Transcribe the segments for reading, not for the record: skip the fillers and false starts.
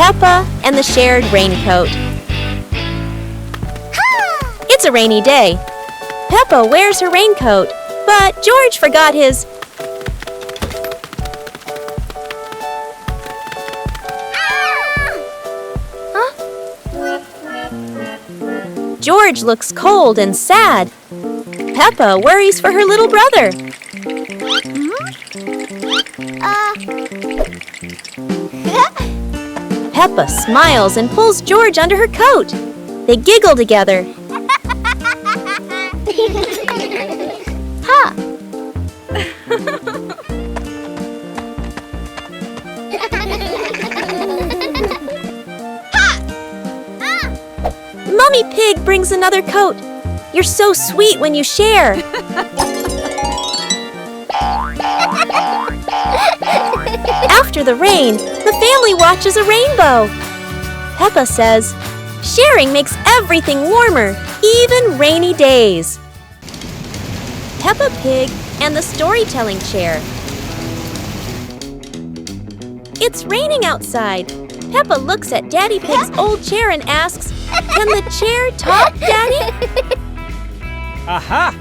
Peppa and the shared raincoat. It's a rainy day. Peppa wears her raincoat, but George forgot his. George looks cold and sad. Peppa worries for her little brother. Peppa smiles and pulls George under her coat. They giggle together. Mummy Pig brings another coat. You're so sweet when you share. After the rain, the family watches a rainbow. Peppa says, sharing makes everything warmer, even rainy days. Peppa Pig and the storytelling chair. It's raining outside. Peppa looks at Daddy Pig's old chair and asks, can the chair talk, Daddy? Aha!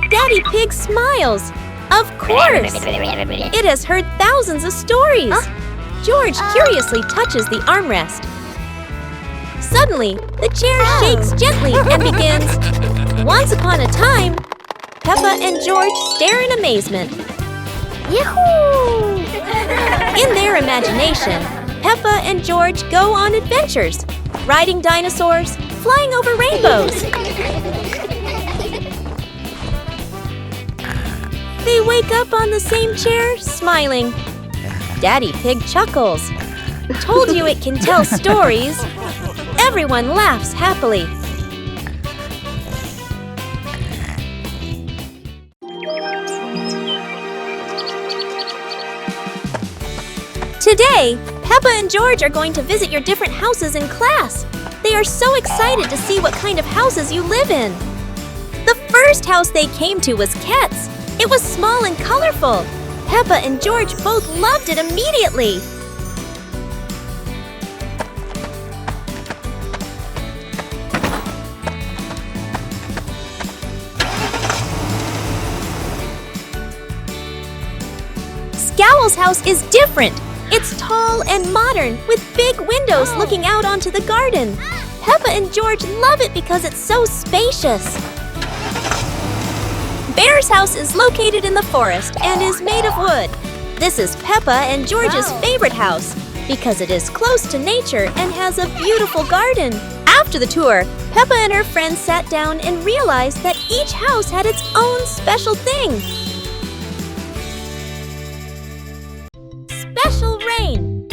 Daddy Pig smiles. Of course! It has heard thousands of stories. George curiously touches the armrest. Suddenly, the chair shakes gently and begins. Once upon a time, Peppa and George stare in amazement. Yahoo! In their imagination, Peppa and George go on adventures, riding dinosaurs, flying over rainbows. They wake up on the same chair, smiling. Daddy Pig chuckles. Told you it can tell stories. Everyone laughs happily. Today, Peppa and George are going to visit your different houses in class. They are so excited to see what kind of houses you live in. The first house they came to was Ket's. It was small and colorful. Peppa and George both loved it immediately. Scowl's house is different. It's tall and modern, with big windows looking out onto the garden. Peppa and George love it because it's so spacious. Bear's house is located in the forest and is made of wood. This is Peppa and George's favorite house because it is close to nature and has a beautiful garden. After the tour, Peppa and her friends sat down and realized that each house had its own special thing. Special rain.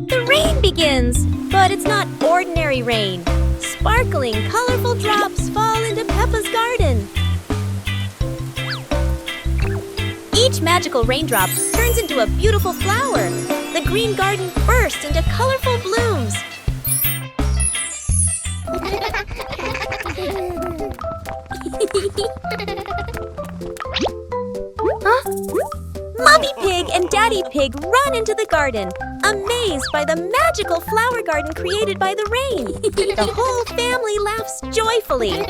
The rain begins, but it's not ordinary rain. Sparkling, colorful drops fall into Peppa's garden. Each magical raindrop turns into a beautiful flower. The green garden bursts into colorful blooms. Mommy Pig and Daddy Pig run into the garden, amazed by the magical flower garden created by the rain. The whole family laughs joyfully.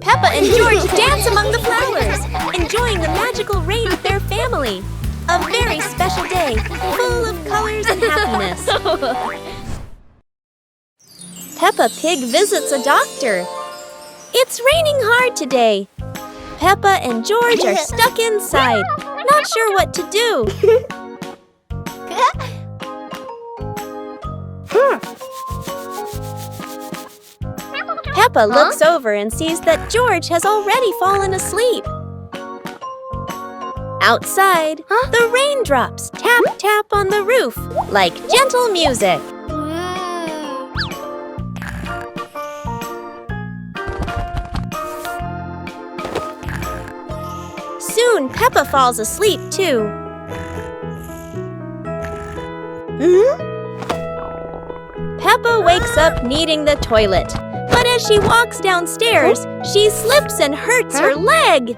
Peppa and George dance among the flowers, enjoying the magical rain with their family. A very special day, full of colors and happiness. Peppa Pig visits a doctor. It's raining hard today. Peppa and George are stuck inside, not sure what to do. Peppa looks over and sees that George has already fallen asleep. Outside, the raindrops tap tap on the roof like gentle music. Soon, Peppa falls asleep, too. Peppa wakes up needing the toilet, but as she walks downstairs, she slips and hurts her leg.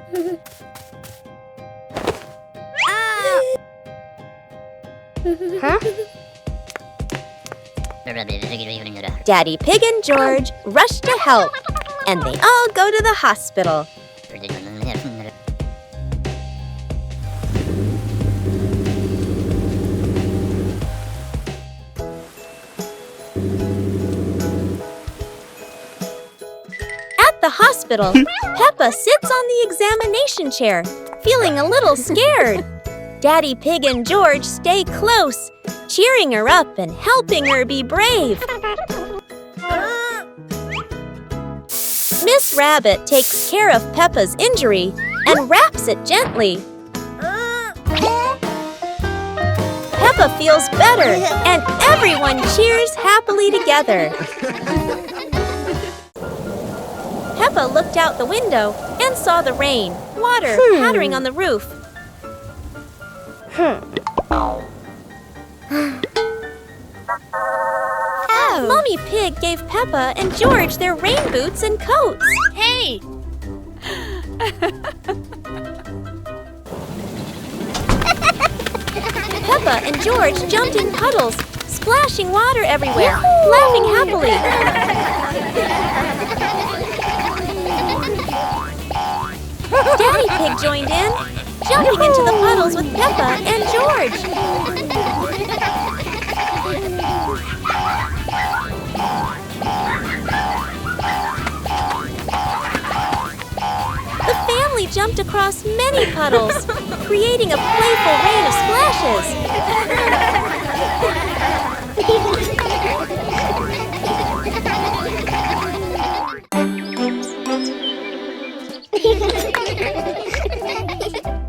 Daddy Pig and George rush to help, and they all go to the hospital. At the hospital, Peppa sits on the examination chair, feeling a little scared. Daddy Pig and George stay close, cheering her up and helping her be brave. Miss Rabbit takes care of Peppa's injury and wraps it gently. Peppa feels better, and everyone cheers happily together. Peppa looked out the window and saw the rain, water pattering on the roof. Mommy Pig gave Peppa and George their rain boots and coats. Hey! Peppa and George jumped in puddles, splashing water everywhere, laughing happily. Daddy Pig joined in, jumping into the puddles with Peppa and George. The family jumped across many puddles, creating a playful rain of splashes.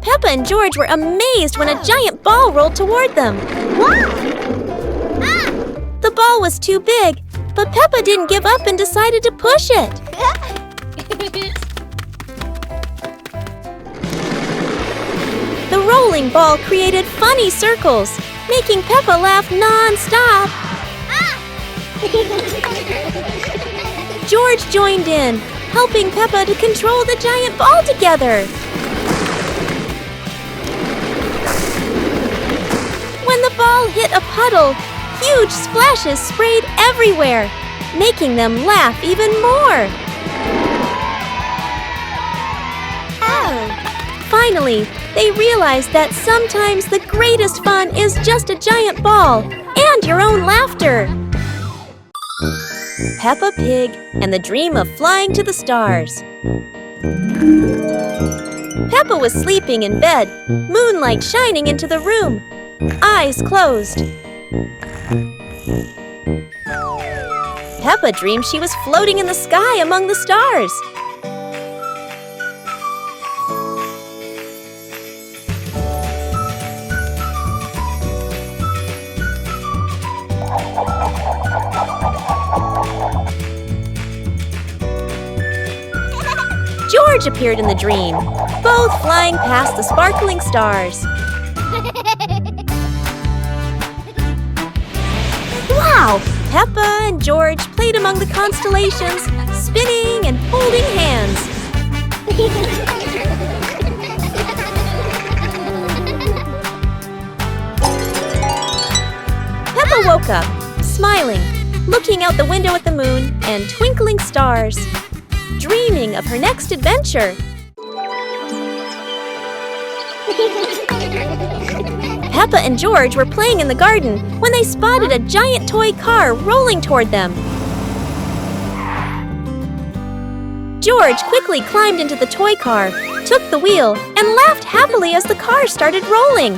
Peppa and George were amazed when a giant ball rolled toward them. The ball was too big, but Peppa didn't give up and decided to push it. The rolling ball created funny circles, making Peppa laugh non-stop. George joined in, helping Peppa to control the giant ball together. When the ball hit a puddle, huge splashes sprayed everywhere, making them laugh even more. Finally, they realized that sometimes the greatest fun is just a giant ball and your own laughter. Peppa Pig and the Dream of Flying to the Stars. Peppa was sleeping in bed, moonlight shining into the room, eyes closed. Peppa dreamed she was floating in the sky among the stars. George appeared in the dream, both flying past the sparkling stars. Wow! Peppa and George played among the constellations, spinning and holding hands. Peppa woke up, smiling, looking out the window at the moon and twinkling stars, dreaming of her next adventure. Peppa and George were playing in the garden when they spotted a giant toy car rolling toward them. George quickly climbed into the toy car, took the wheel, and laughed happily as the car started rolling.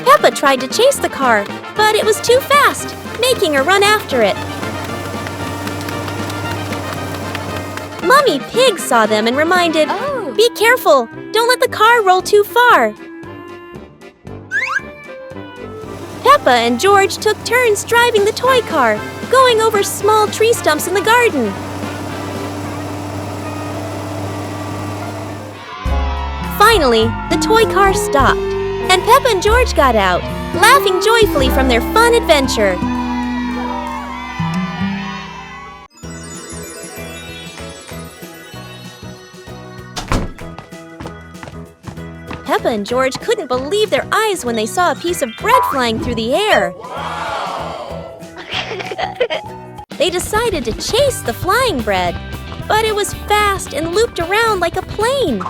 Peppa tried to chase the car, but it was too fast, making her run after it. Mommy Pig saw them and reminded, "Be careful, don't let the car roll too far." Peppa and George took turns driving the toy car, going over small tree stumps in the garden. Finally, the toy car stopped, and Peppa and George got out, laughing joyfully from their fun adventure. Peppa and George couldn't believe their eyes when they saw a piece of bread flying through the air. They decided to chase the flying bread, but it was fast and looped around like a plane.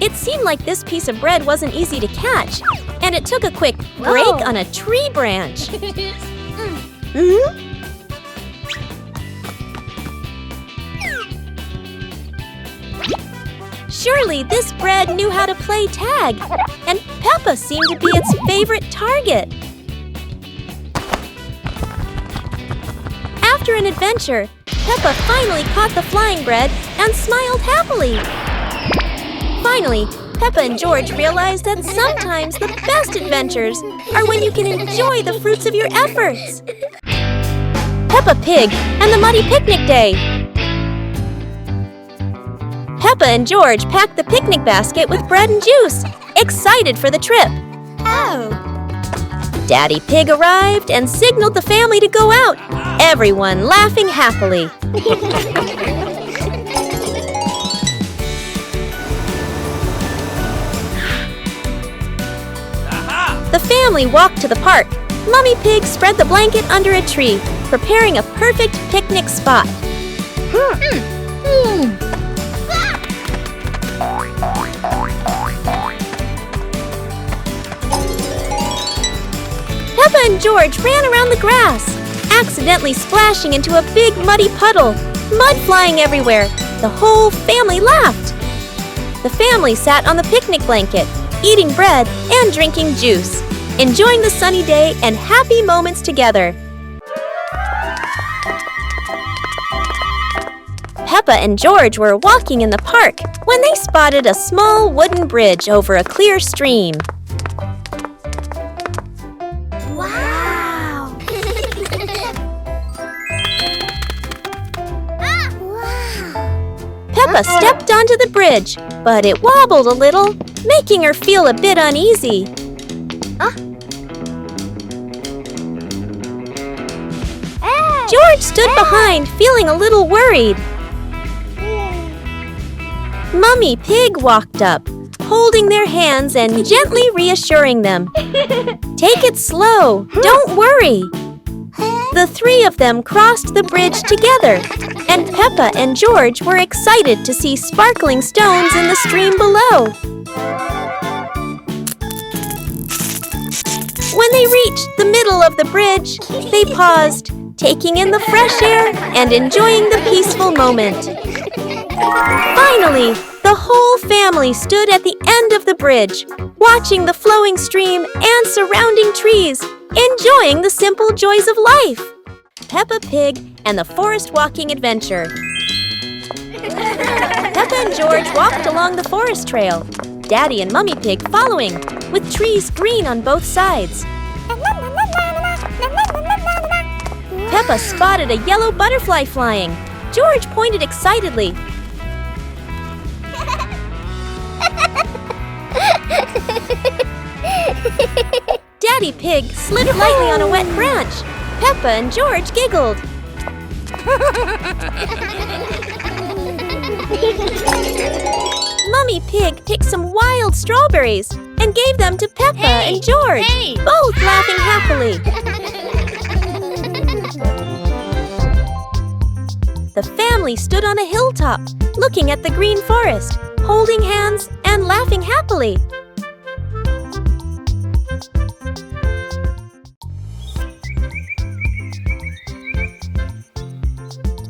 It seemed like this piece of bread wasn't easy to catch, and it took a quick break on a tree branch. Surely this bread knew how to play tag, and Peppa seemed to be its favorite target. After an adventure, Peppa finally caught the flying bread and smiled happily. Finally, Peppa and George realized that sometimes the best adventures are when you can enjoy the fruits of your efforts. Peppa Pig and the Muddy Picnic Day. Peppa and George packed the picnic basket with bread and juice, excited for the trip. Daddy Pig arrived and signaled the family to go out, everyone laughing happily. The family walked to the park. Mummy Pig spread the blanket under a tree, preparing a perfect picnic spot. Peppa and George ran around the grass, accidentally splashing into a big muddy puddle, mud flying everywhere. The whole family laughed. The family sat on the picnic blanket, eating bread and drinking juice, enjoying the sunny day and happy moments together. Peppa and George were walking in the park when they spotted a small wooden bridge over a clear stream. Wow! Peppa stepped onto the bridge, but it wobbled a little, making her feel a bit uneasy. George stood behind, feeling a little worried. Mummy Pig walked up, holding their hands and gently reassuring them. Take it slow, don't worry. The three of them crossed the bridge together, and Peppa and George were excited to see sparkling stones in the stream below. When they reached the middle of the bridge, they paused, taking in the fresh air and enjoying the peaceful moment. Finally, the whole family stood at the end of the bridge, watching the flowing stream and surrounding trees, enjoying the simple joys of life. Peppa Pig and the Forest Walking Adventure. Peppa and George walked along the forest trail, Daddy and Mummy Pig following, with trees green on both sides. Peppa spotted a yellow butterfly flying. George pointed excitedly. Daddy Pig slid lightly on a wet branch. Peppa and George giggled. Mummy Pig picked some wild strawberries and gave them to Peppa and George, both laughing happily. The family stood on a hilltop, looking at the green forest, holding hands and laughing happily.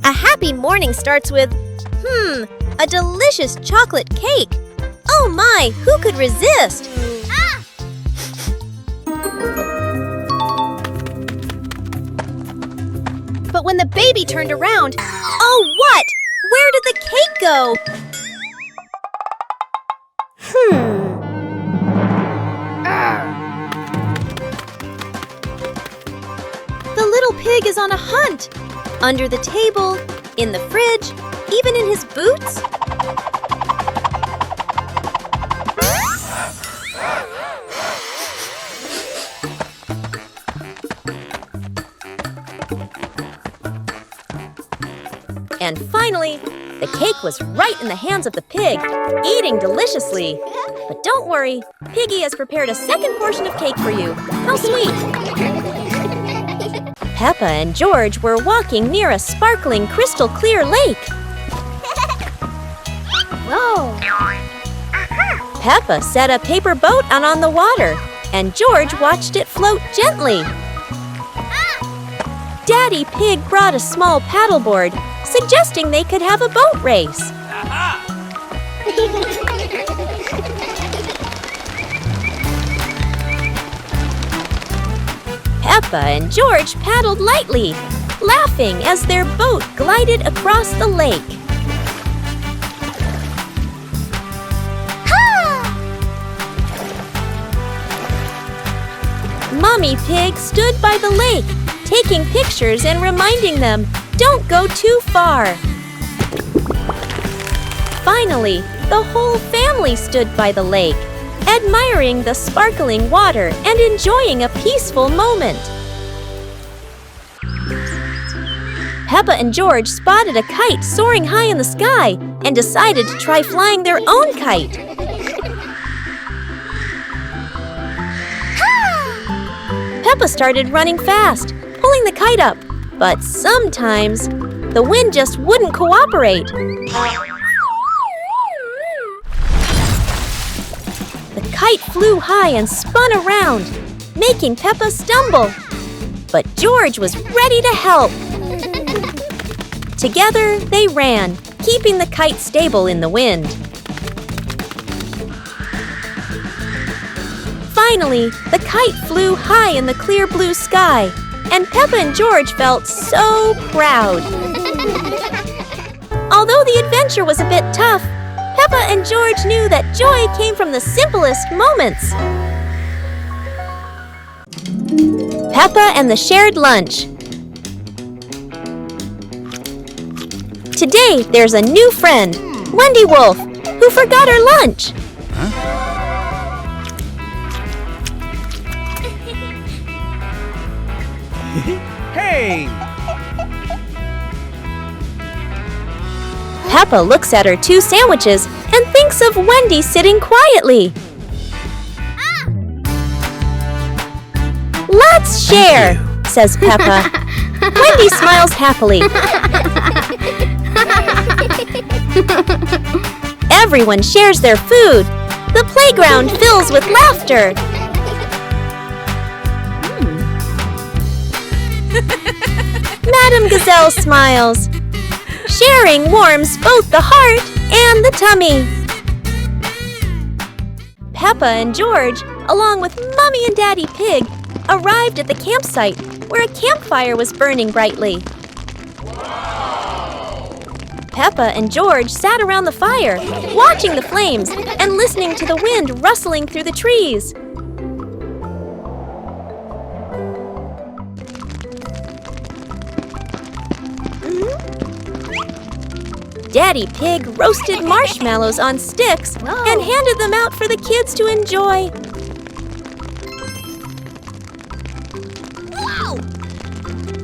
A happy morning starts with, a delicious chocolate cake. Oh my, who could resist? But when the baby turned around, oh what? Where did the cake go? The little pig is on a hunt. Under the table, in the fridge, even in his boots. And finally, the cake was right in the hands of the pig, eating deliciously. But don't worry, Piggy has prepared a second portion of cake for you. How sweet! Peppa and George were walking near a sparkling, crystal-clear lake. Whoa! Peppa set a paper boat out on the water, and George watched it float gently. Daddy Pig brought a small paddleboard, suggesting they could have a boat race. Peppa and George paddled lightly, laughing as their boat glided across the lake. Mommy Pig stood by the lake, taking pictures and reminding them, don't go too far. Finally, the whole family stood by the lake, admiring the sparkling water and enjoying a peaceful moment. Peppa and George spotted a kite soaring high in the sky and decided to try flying their own kite. Peppa started running fast, pulling the kite up, but sometimes the wind just wouldn't cooperate. The kite flew high and spun around, making Peppa stumble. But George was ready to help. Together, they ran, keeping the kite stable in the wind. Finally, the kite flew high in the clear blue sky, and Peppa and George felt so proud. Although the adventure was a bit tough, Peppa and George knew that joy came from the simplest moments. Peppa and the shared lunch. Today, there's a new friend, Wendy Wolf, who forgot her lunch. Hey! Peppa looks at her 2 sandwiches and thinks of Wendy sitting quietly. Let's share, says Peppa. Wendy smiles happily. Everyone shares their food. The playground fills with laughter. Madame Gazelle smiles. Sharing warms both the heart and the tummy. Peppa and George, along with Mommy and Daddy Pig, arrived at the campsite where a campfire was burning brightly. Peppa and George sat around the fire, watching the flames and listening to the wind rustling through the trees. Daddy Pig roasted marshmallows on sticks and handed them out for the kids to enjoy.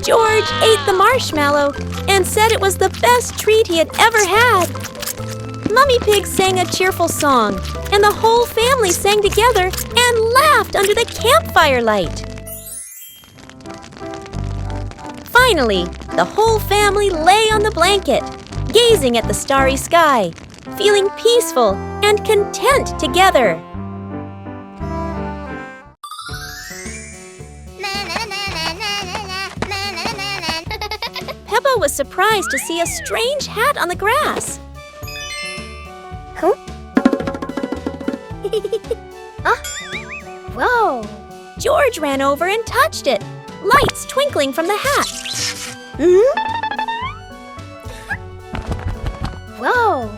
George ate the marshmallow and said it was the best treat he had ever had. Mummy Pig sang a cheerful song, and the whole family sang together and laughed under the campfire light. Finally, the whole family lay on the blanket, gazing at the starry sky, feeling peaceful and content together. Peppa was surprised to see a strange hat on the grass. Huh? Whoa! George ran over and touched it, lights twinkling from the hat. Whoa!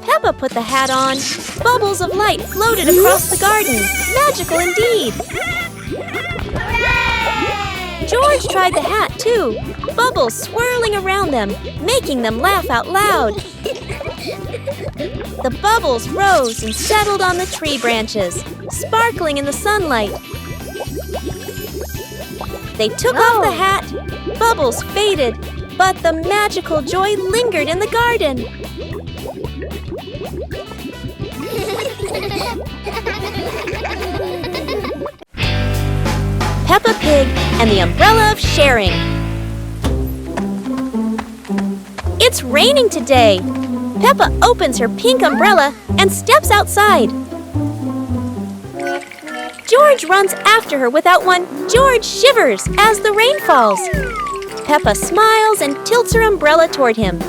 Peppa put the hat on. Bubbles of light floated across the garden. Magical indeed. George tried the hat too, bubbles swirling around them, making them laugh out loud. The bubbles rose and settled on the tree branches, sparkling in the sunlight. They took off the hat, Bubbles faded, but the magical joy lingered in the garden. Peppa Pig and the Umbrella of Sharing. It's raining today. Peppa opens her pink umbrella and steps outside. George runs after her without one. George shivers as the rain falls. Peppa smiles and tilts her umbrella toward him.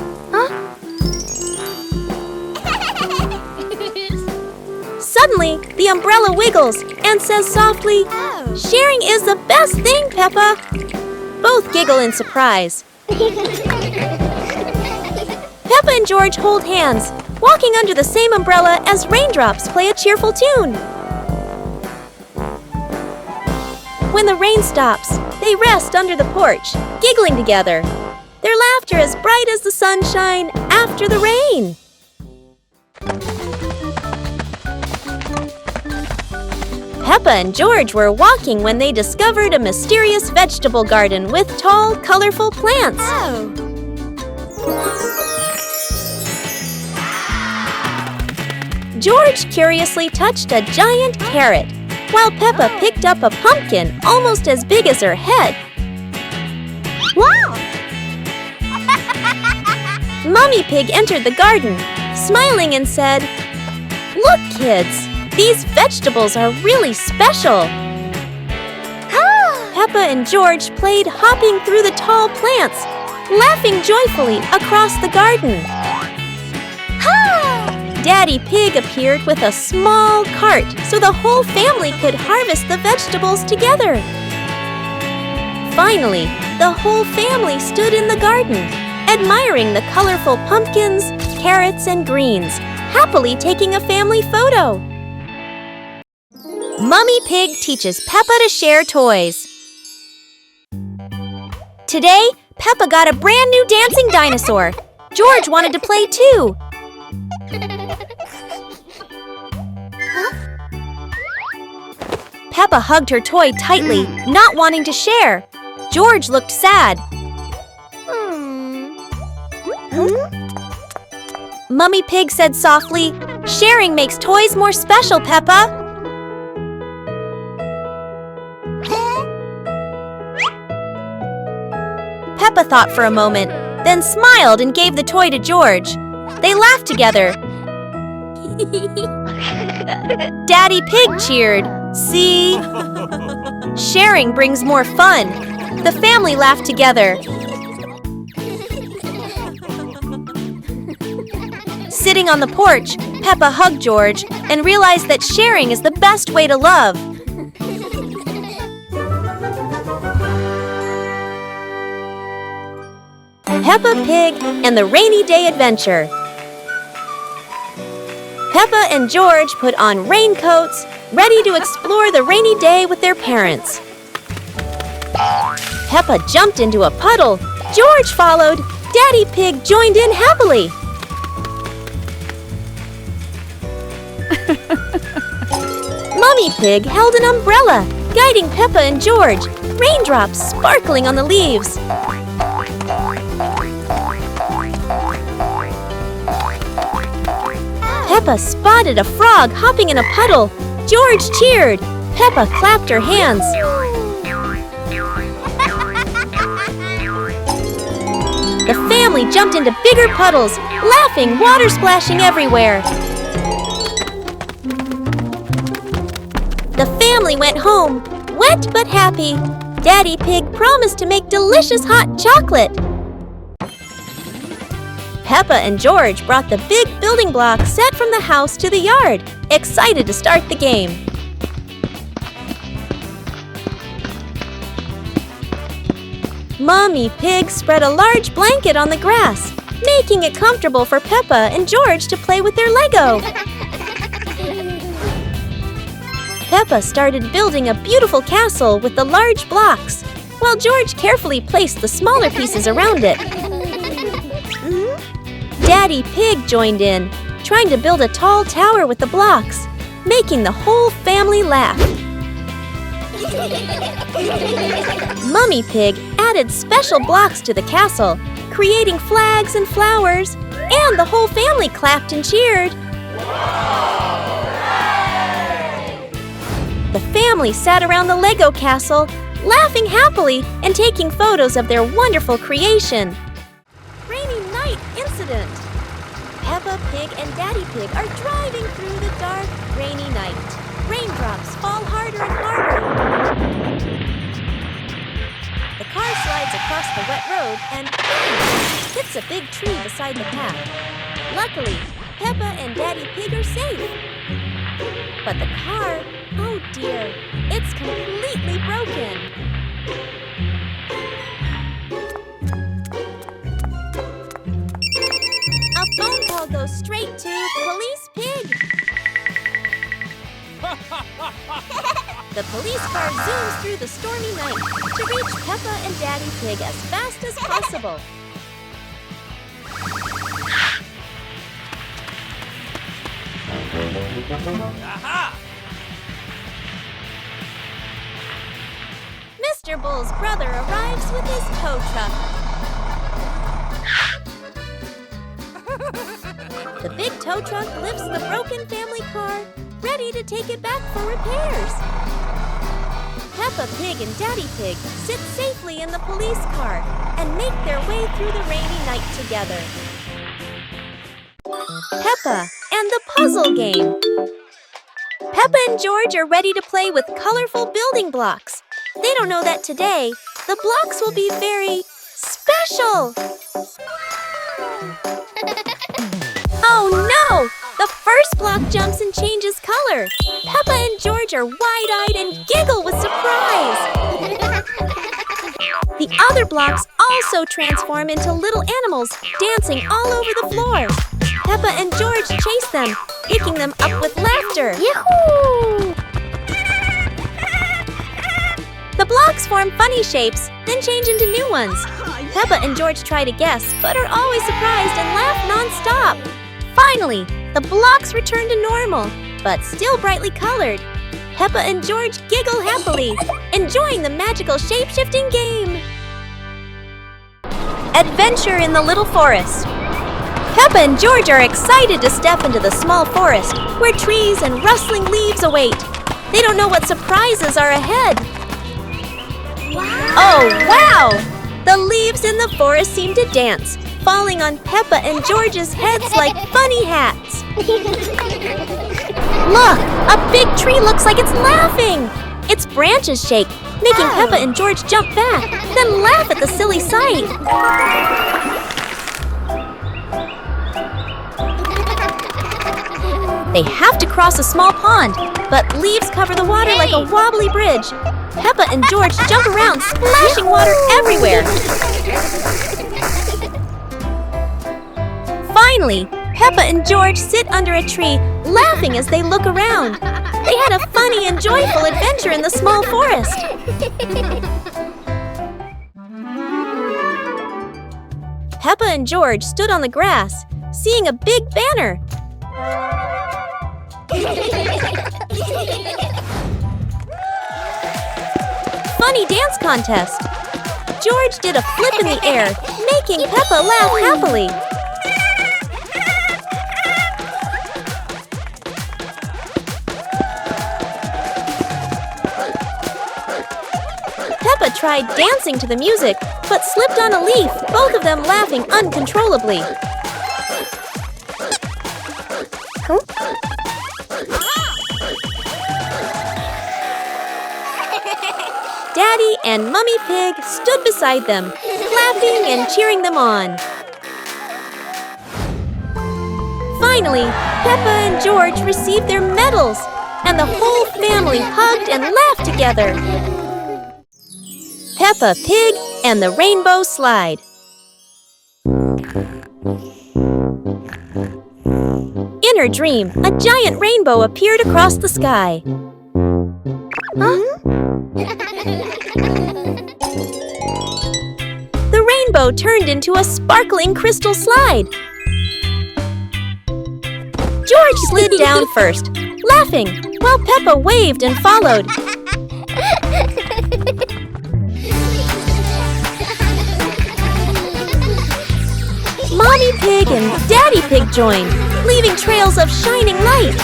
Suddenly, the umbrella wiggles and says softly, "Sharing is the best thing, Peppa." Both giggle in surprise. Peppa and George hold hands, walking under the same umbrella as raindrops play a cheerful tune. When the rain stops, they rest under the porch, giggling together. Their laughter as bright as the sunshine after the rain. Peppa and George were walking when they discovered a mysterious vegetable garden with tall, colorful plants. George curiously touched a giant carrot, while Peppa picked up a pumpkin almost as big as her head. Wow! Mummy Pig entered the garden, smiling and said, "Look, kids, these vegetables are really special." Peppa and George played hopping through the tall plants, laughing joyfully across the garden. Daddy Pig appeared with a small cart so the whole family could harvest the vegetables together. Finally, the whole family stood in the garden, admiring the colorful pumpkins, carrots, and greens, happily taking a family photo. Mummy Pig teaches Peppa to share toys. Today, Peppa got a brand new dancing dinosaur. George wanted to play too. Peppa hugged her toy tightly, not wanting to share. George looked sad. Mummy Pig said softly, "Sharing makes toys more special, Peppa." Peppa thought for a moment, then smiled and gave the toy to George. They laughed together. Daddy Pig cheered. "See? Sharing brings more fun." The family laughed together. Sitting on the porch, Peppa hugged George and realized that sharing is the best way to love. Peppa Pig and the Rainy Day Adventure. Peppa and George put on raincoats, ready to explore the rainy day with their parents. Peppa jumped into a puddle. George followed. Daddy Pig joined in happily. Mummy Pig held an umbrella, guiding Peppa and George, raindrops sparkling on the leaves. Peppa spotted a frog hopping in a puddle. George cheered. Peppa clapped her hands. The family jumped into bigger puddles, laughing, water splashing everywhere. The family went home, wet but happy. Daddy Pig promised to make delicious hot chocolate. Peppa and George brought the big building block set from the house to the yard, excited to start the game. Mummy Pig spread a large blanket on the grass, making it comfortable for Peppa and George to play with their Lego. Peppa started building a beautiful castle with the large blocks, while George carefully placed the smaller pieces around it. Daddy Pig joined in, trying to build a tall tower with the blocks, making the whole family laugh. Mummy Pig added special blocks to the castle, creating flags and flowers, and the whole family clapped and cheered. The family sat around the Lego castle, laughing happily and taking photos of their wonderful creation. Rainy night incident. Peppa Pig and Daddy Pig are driving through the dark, rainy night. Raindrops fall harder and harder. The car slides across the wet road and hits a big tree beside the path. Luckily, Peppa and Daddy Pig are safe. But the car, oh dear, it's completely broken. A phone call goes straight to Police Pig. The police car zooms through the stormy night to reach Peppa and Daddy Pig as fast as possible. Aha! Mr. Bull's brother arrives with his tow truck. The big tow truck lifts the broken family car, ready to take it back for repairs. Peppa Pig and Daddy Pig sit safely in the police car and make their way through the rainy night together. Peppa and the puzzle game. Peppa and George are ready to play with colorful building blocks. They don't know that today, the blocks will be very special. Oh no! The first block jumps and changes color. Peppa and George are wide-eyed and giggle with surprise. The other blocks also transform into little animals, dancing all over the floor. Peppa and George chase them, picking them up with laughter. Yahoo! The blocks form funny shapes, then change into new ones. Peppa and George try to guess, but are always surprised and laugh non-stop. Finally, the blocks return to normal, but still brightly colored. Peppa and George giggle happily, enjoying the magical shape-shifting game. Adventure in the Little Forest. Peppa and George are excited to step into the small forest, where trees and rustling leaves await. They don't know what surprises are ahead. Wow! Oh, wow! The leaves in the forest seem to dance, falling on Peppa and George's heads like funny hats. Look! A big tree looks like it's laughing! Its branches shake, making Peppa and George jump back, then laugh at the silly sight. They have to cross a small pond, but leaves cover the water like a wobbly bridge. Peppa and George jump around, splashing water everywhere. Finally, Peppa and George sit under a tree, laughing as they look around. They had a funny and joyful adventure in the small forest. Peppa and George stood on the grass, seeing a big banner. Funny dance contest. George did a flip in the air, making Peppa laugh happily. Peppa tried dancing to the music, but slipped on a leaf, both of them laughing uncontrollably. Daddy and Mummy Pig stood beside them, clapping and cheering them on. Finally, Peppa and George received their medals, and the whole family hugged and laughed together. Peppa Pig and the Rainbow Slide. In her dream, a giant rainbow appeared across the sky. The rainbow turned into a sparkling crystal slide. George slid down first, laughing, while Peppa waved and followed. Mommy Pig and Daddy Pig joined, leaving trails of shining light.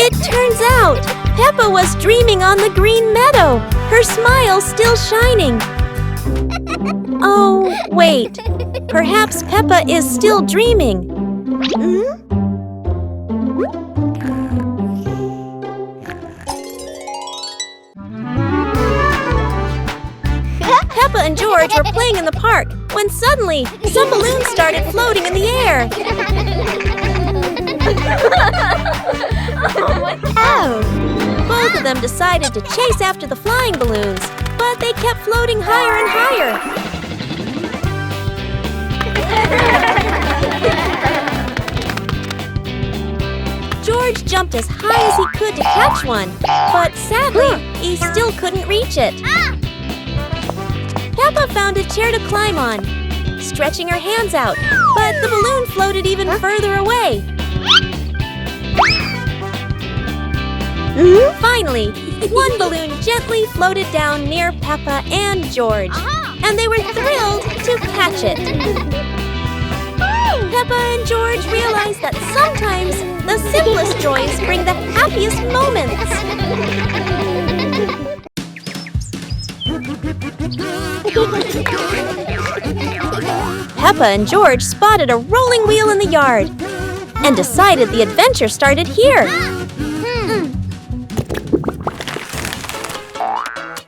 It turns out Peppa was dreaming on the green meadow, her smile still shining. Oh, wait. Perhaps Peppa is still dreaming. Peppa and George were playing in the park when suddenly some balloons started floating in the air. Both of them decided to chase after the flying balloons, but they kept floating higher and higher. George jumped as high as he could to catch one, but sadly, he still couldn't reach it. Peppa found a chair to climb on, stretching her hands out, but the balloon floated even further away. Finally, one balloon gently floated down near Peppa and George, and they were thrilled to catch it. Peppa and George realized that sometimes the simplest joys bring the happiest moments. Peppa and George spotted a rolling wheel in the yard and decided the adventure started here.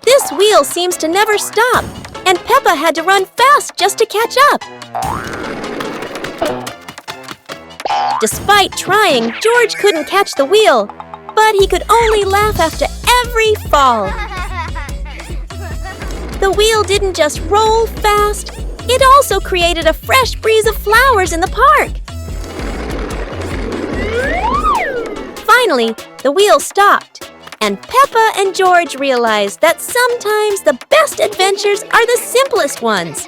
This wheel seems to never stop, and Peppa had to run fast just to catch up. Despite trying, George couldn't catch the wheel, but he could only laugh after every fall. The wheel didn't just roll fast, it also created a fresh breeze of flowers in the park. Finally, the wheel stopped, and Peppa and George realized that sometimes the best adventures are the simplest ones.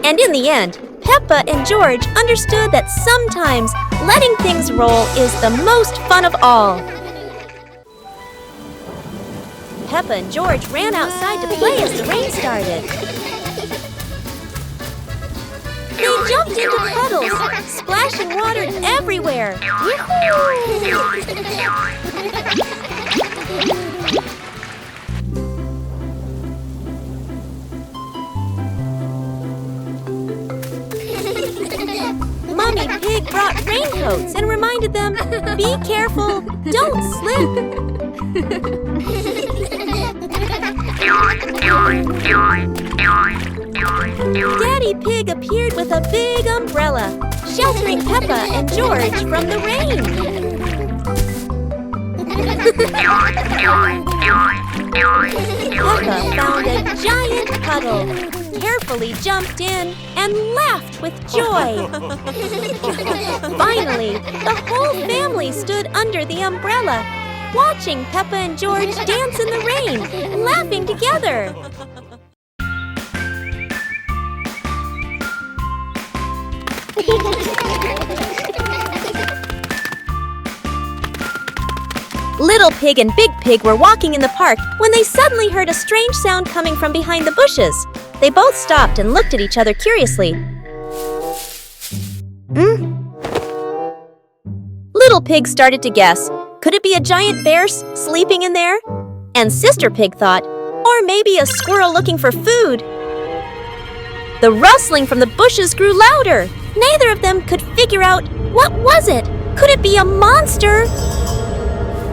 And in the end, Peppa and George understood that sometimes letting things roll is the most fun of all. Peppa and George ran outside to play as the rain started. They jumped into puddles, splashing water everywhere. Mommy Pig brought raincoats and reminded them, "Be careful, don't slip." Daddy Pig appeared with a big umbrella, sheltering Peppa and George from the rain. Peppa found a giant puddle, carefully jumped in, and laughed with joy. Finally, the whole family stood under the umbrella, watching Peppa and George dance in the rain, laughing together. Little Pig and Big Pig were walking in the park when they suddenly heard a strange sound coming from behind the bushes. They both stopped and looked at each other curiously. Little Pig started to guess. Could it be a giant bear sleeping in there? And Sister Pig thought, or maybe a squirrel looking for food. The rustling from the bushes grew louder. Neither of them could figure out, what was it? Could it be a monster?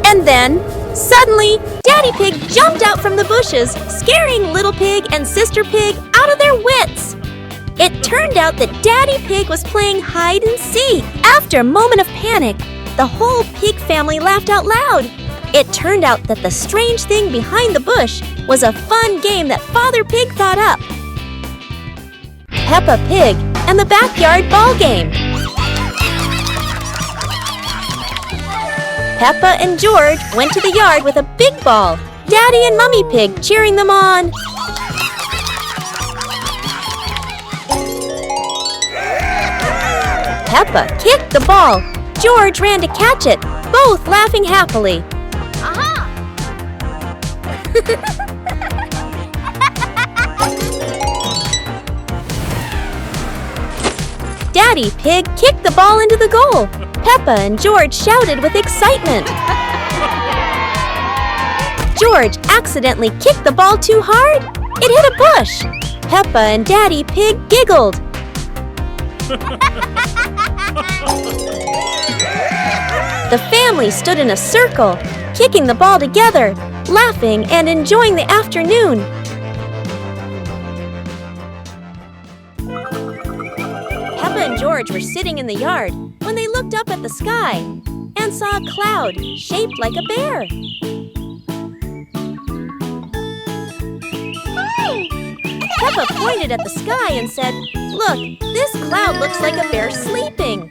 And then, suddenly, Daddy Pig jumped out from the bushes, scaring Little Pig and Sister Pig out of their wits. It turned out that Daddy Pig was playing hide and seek. After a moment of panic, the whole pig family laughed out loud. It turned out that the strange thing behind the bush was a fun game that Father Pig thought up. Peppa Pig and the Backyard Ball Game. Peppa and George went to the yard with a big ball, Daddy and Mummy Pig cheering them on. Peppa kicked the ball. George ran to catch it, both laughing happily. Aha! Daddy Pig kicked the ball into the goal. Peppa and George shouted with excitement. George accidentally kicked the ball too hard. It hit a bush. Peppa and Daddy Pig giggled. The family stood in a circle, kicking the ball together, laughing and enjoying the afternoon. Peppa and George were sitting in the yard when they looked up at the sky and saw a cloud shaped like a bear. Peppa pointed at the sky and said, "Look, this cloud looks like a bear sleeping."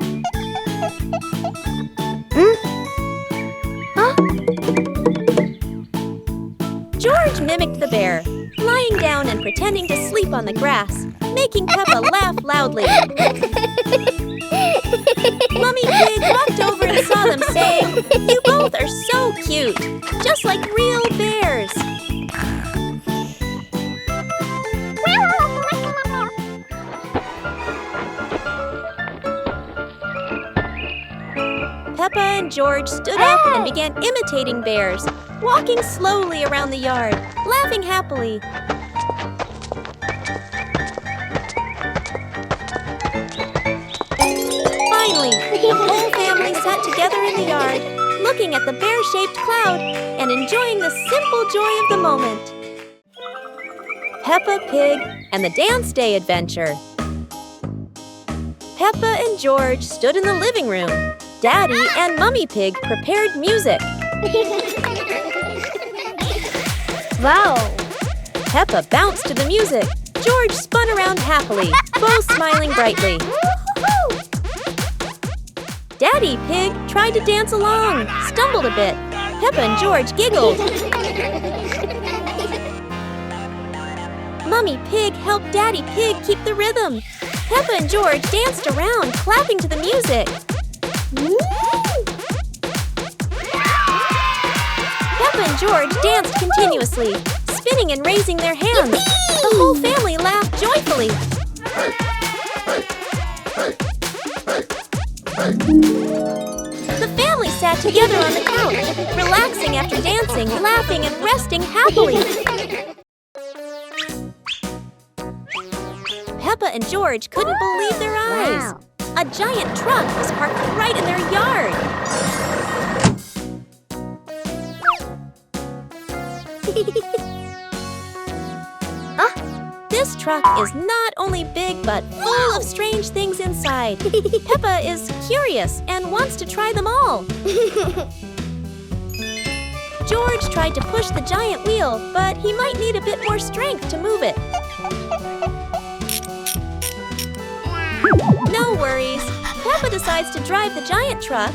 Huh? George mimicked the bear, lying down and pretending to sleep on the grass, making Peppa laugh loudly. Mummy Pig walked over and saw them, saying, "You both are so cute, just like real bears." Peppa and George stood up and began imitating bears, walking slowly around the yard, laughing happily. Finally, the whole family sat together in the yard, looking at the bear-shaped cloud and enjoying the simple joy of the moment. Peppa Pig and the Dance Day Adventure. Peppa and George stood in the living room. Daddy and Mummy Pig prepared music. Wow! Peppa bounced to the music. George spun around happily, both smiling brightly. Daddy Pig tried to dance along, stumbled a bit. Peppa and George giggled. Mummy Pig helped Daddy Pig keep the rhythm. Peppa and George danced around, clapping to the music. Peppa and George danced continuously, spinning and raising their hands. The whole family laughed joyfully. The family sat together on the couch, relaxing after dancing, laughing and resting happily. Peppa and George couldn't believe their eyes. Wow. A giant truck was parked right in their yard. This truck is not only big but full of strange things inside. Peppa is curious and wants to try them all. George tried to push the giant wheel, but he might need a bit more strength to move it. No worries. Peppa decides to drive the giant truck,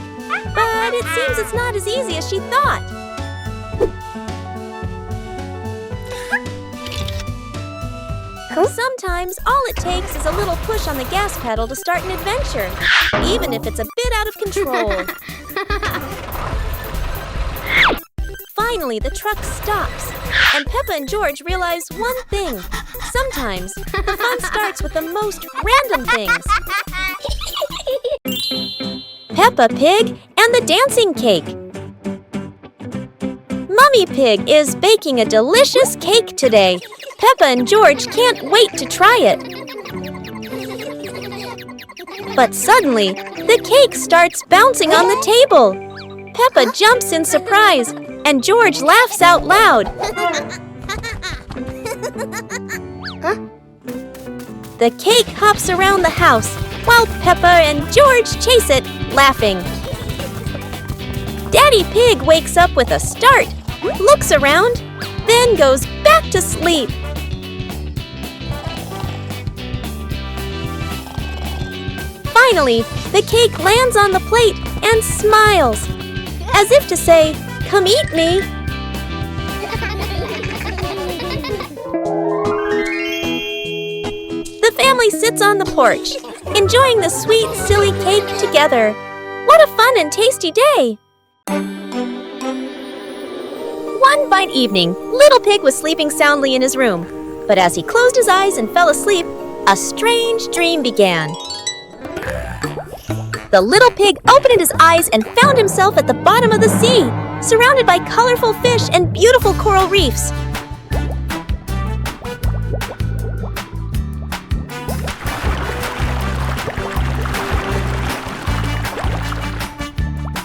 but it seems it's not as easy as she thought. Sometimes all it takes is a little push on the gas pedal to start an adventure, even if it's a bit out of control. Finally, the truck stops, and Peppa and George realize one thing. Sometimes the fun starts with the most random things. Peppa Pig and the dancing cake. Mummy Pig is baking a delicious cake today. Peppa and George can't wait to try it. But suddenly, the cake starts bouncing on the table. Peppa jumps in surprise, and George laughs out loud. The cake hops around the house, while Peppa and George chase it, laughing. Daddy Pig wakes up with a start, looks around, then goes back to sleep. Finally, the cake lands on the plate and smiles, as if to say, "Come eat me." The family sits on the porch, enjoying the sweet, silly cake together. What a fun and tasty day! fine evening, Little Pig was sleeping soundly in his room. But as he closed his eyes and fell asleep, a strange dream began. The little pig opened his eyes and found himself at the bottom of the sea, surrounded by colorful fish and beautiful coral reefs.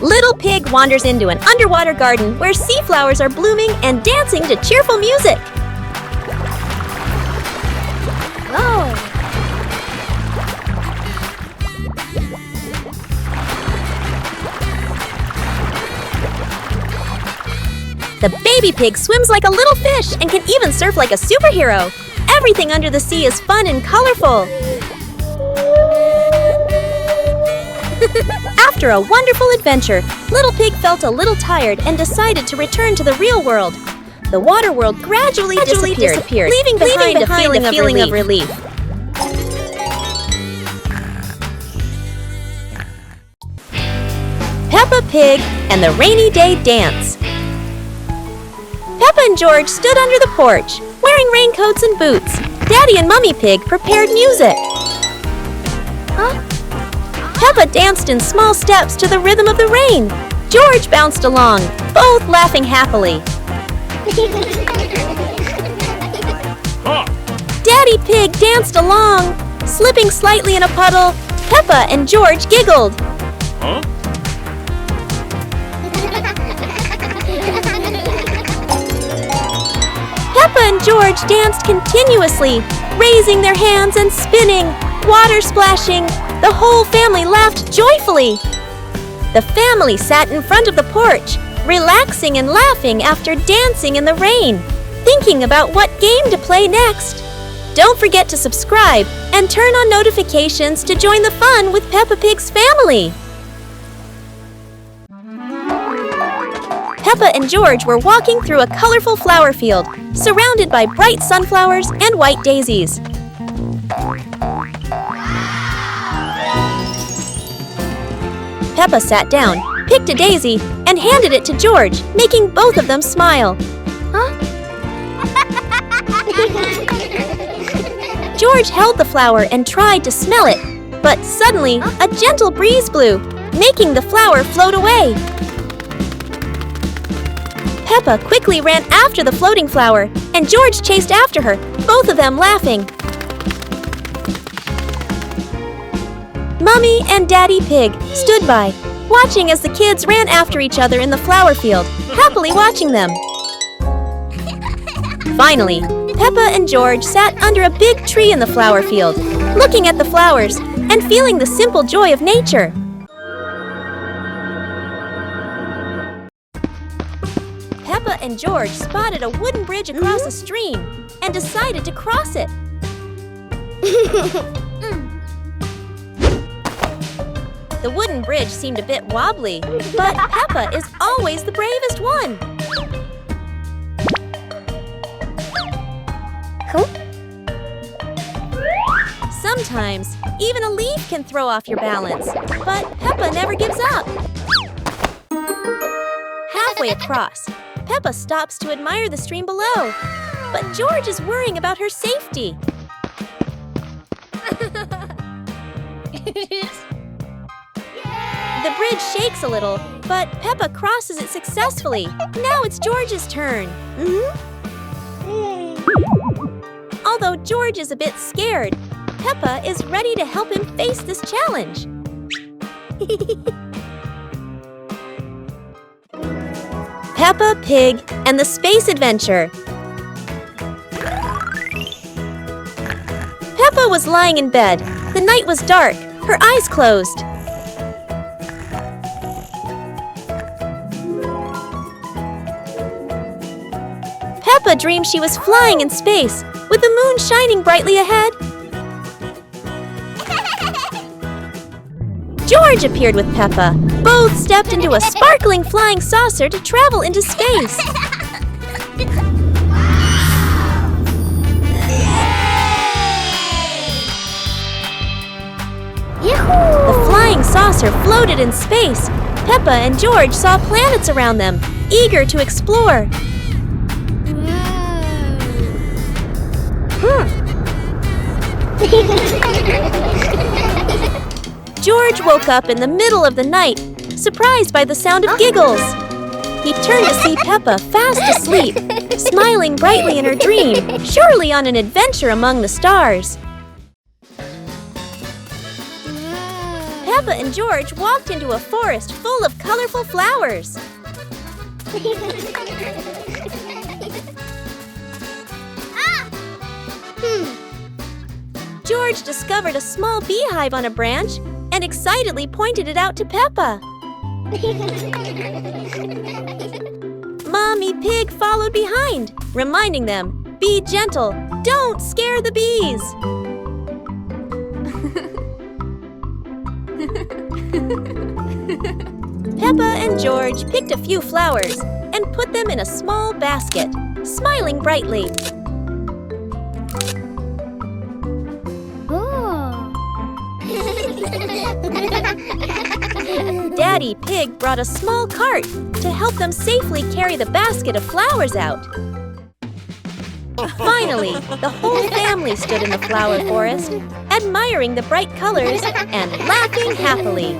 Little Pig wanders into an underwater garden where sea flowers are blooming and dancing to cheerful music. Whoa. The baby pig swims like a little fish and can even surf like a superhero. Everything under the sea is fun and colorful. After a wonderful adventure, Little Pig felt a little tired and decided to return to the real world. The water world gradually disappeared, leaving behind a feeling of relief. Peppa Pig and the Rainy Day Dance. Peppa and George stood under the porch, wearing raincoats and boots. Daddy and Mummy Pig prepared music. Peppa danced in small steps to the rhythm of the rain. George bounced along, both laughing happily. Daddy Pig danced along, slipping slightly in a puddle. Peppa and George giggled. Peppa and George danced continuously, raising their hands and spinning, water splashing. The whole family laughed joyfully. The family sat in front of the porch, relaxing and laughing after dancing in the rain, thinking about what game to play next. Don't forget to subscribe and turn on notifications to join the fun with Peppa Pig's family. Peppa and George were walking through a colorful flower field, surrounded by bright sunflowers and white daisies. Peppa sat down, picked a daisy, and handed it to George, making both of them smile. George held the flower and tried to smell it, but suddenly a gentle breeze blew, making the flower float away. Peppa quickly ran after the floating flower, and George chased after her, both of them laughing. Mummy and Daddy Pig stood by, watching as the kids ran after each other in the flower field, happily watching them. Finally, Peppa and George sat under a big tree in the flower field, looking at the flowers and feeling the simple joy of nature. Peppa and George spotted a wooden bridge across a stream and decided to cross it. The wooden bridge seemed a bit wobbly, but Peppa is always the bravest one. Sometimes, even a leaf can throw off your balance, but Peppa never gives up. Halfway across, Peppa stops to admire the stream below, but George is worrying about her safety. The bridge shakes a little, but Peppa crosses it successfully. Now it's George's turn. Although George is a bit scared, Peppa is ready to help him face this challenge. Peppa Pig and the Space Adventure. Peppa was lying in bed. The night was dark, her eyes closed. Peppa dreamed she was flying in space, with the moon shining brightly ahead. George appeared with Peppa. Both stepped into a sparkling flying saucer to travel into space. The flying saucer floated in space. Peppa and George saw planets around them, eager to explore. George woke up in the middle of the night, surprised by the sound of giggles. He turned to see Peppa fast asleep, smiling brightly in her dream, surely on an adventure among the stars. Peppa and George walked into a forest full of colorful flowers. George discovered a small beehive on a branch and excitedly pointed it out to Peppa. Mommy Pig followed behind, reminding them, "Be gentle, don't scare the bees." Peppa and George picked a few flowers and put them in a small basket, smiling brightly. Daddy Pig brought a small cart to help them safely carry the basket of flowers out. Finally, the whole family stood in the flower forest, admiring the bright colors and laughing happily.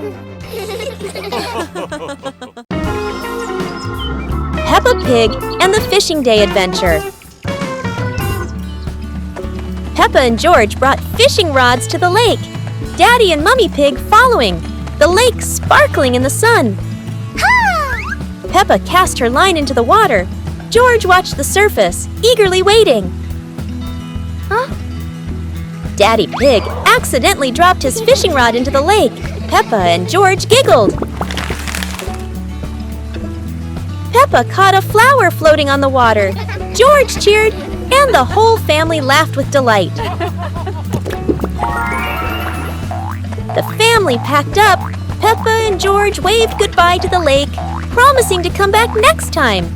Peppa Pig and the Fishing Day Adventure. Peppa and George brought fishing rods to the lake, Daddy and Mummy Pig following, the lake sparkling in the sun. Peppa cast her line into the water. George watched the surface, eagerly waiting. Daddy Pig accidentally dropped his fishing rod into the lake. Peppa and George giggled. Peppa caught a flower floating on the water. George cheered, and the whole family laughed with delight. The family packed up. Peppa and George waved goodbye to the lake, promising to come back next time.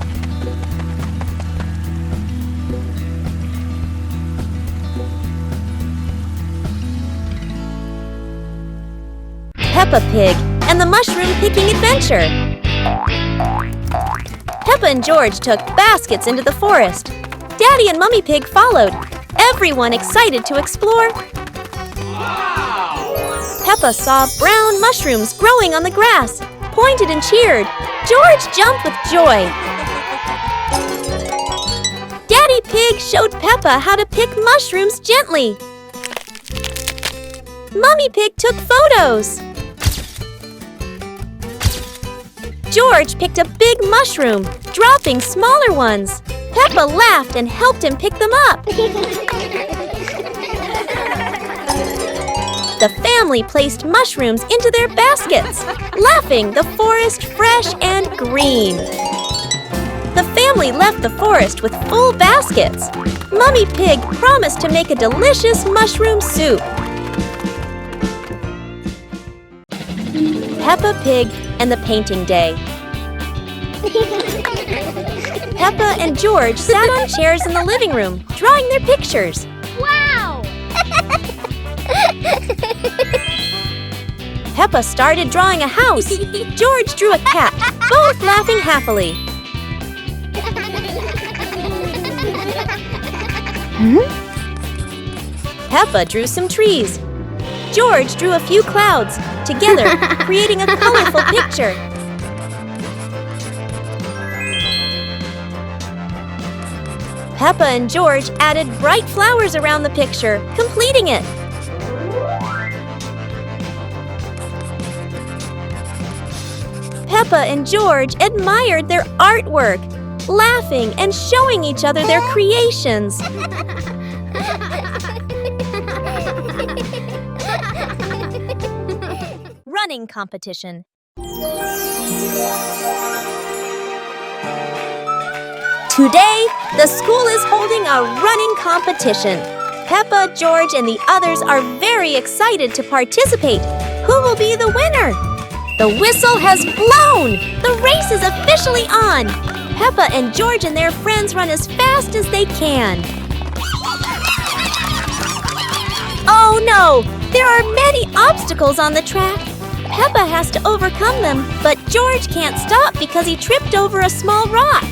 Peppa Pig and the Mushroom Picking Adventure. Peppa and George took baskets into the forest. Daddy and Mummy Pig followed, everyone excited to explore. Peppa saw brown mushrooms growing on the grass, pointed and cheered. George jumped with joy. Daddy Pig showed Peppa how to pick mushrooms gently. Mummy Pig took photos. George picked a big mushroom, dropping smaller ones. Peppa laughed and helped him pick them up. The family placed mushrooms into their baskets, laughing the forest fresh and green. The family left the forest with full baskets. Mummy Pig promised to make a delicious mushroom soup. Peppa Pig and the Painting Day. Peppa and George sat on chairs in the living room, drawing their pictures. Wow! Peppa started drawing a house. George drew a cat, both laughing happily. Peppa drew some trees. George drew a few clouds, together creating a colorful picture. Peppa and George added bright flowers around the picture, completing it. Peppa and George admired their artwork, laughing and showing each other their creations. Running competition. Today, the school is holding a running competition. Peppa, George, and the others are very excited to participate. Who will be the winner? The whistle has blown! The race is officially on! Peppa and George and their friends run as fast as they can. Oh no! There are many obstacles on the track. Peppa has to overcome them, but George can't stop because he tripped over a small rock.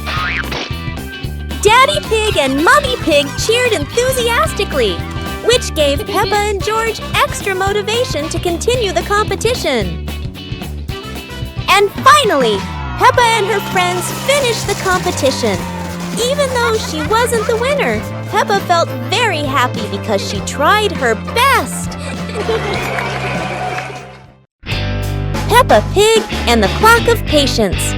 Daddy Pig and Mummy Pig cheered enthusiastically. which gave Peppa and George extra motivation to continue the competition. And finally, Peppa and her friends finished the competition. Even though she wasn't the winner, Peppa felt very happy because she tried her best. Peppa Pig and the Clock of Patience.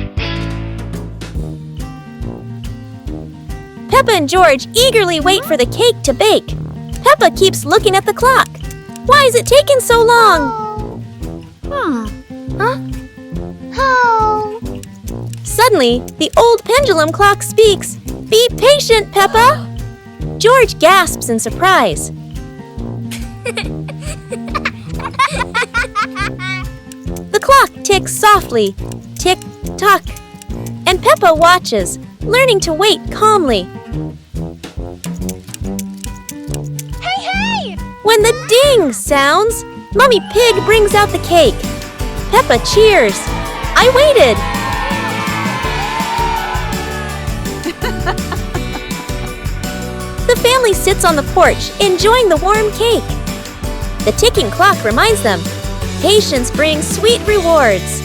Peppa and George eagerly wait for the cake to bake. Peppa keeps looking at the clock. Why is it taking so long? Suddenly, the old pendulum clock speaks. Be patient, Peppa! George gasps in surprise. The clock ticks softly, tick-tock, and Peppa watches, learning to wait calmly. Hey! When the ding sounds, Mummy Pig brings out the cake. Peppa cheers. I waited. The family sits on the porch, enjoying the warm cake. The ticking clock reminds them, patience brings sweet rewards.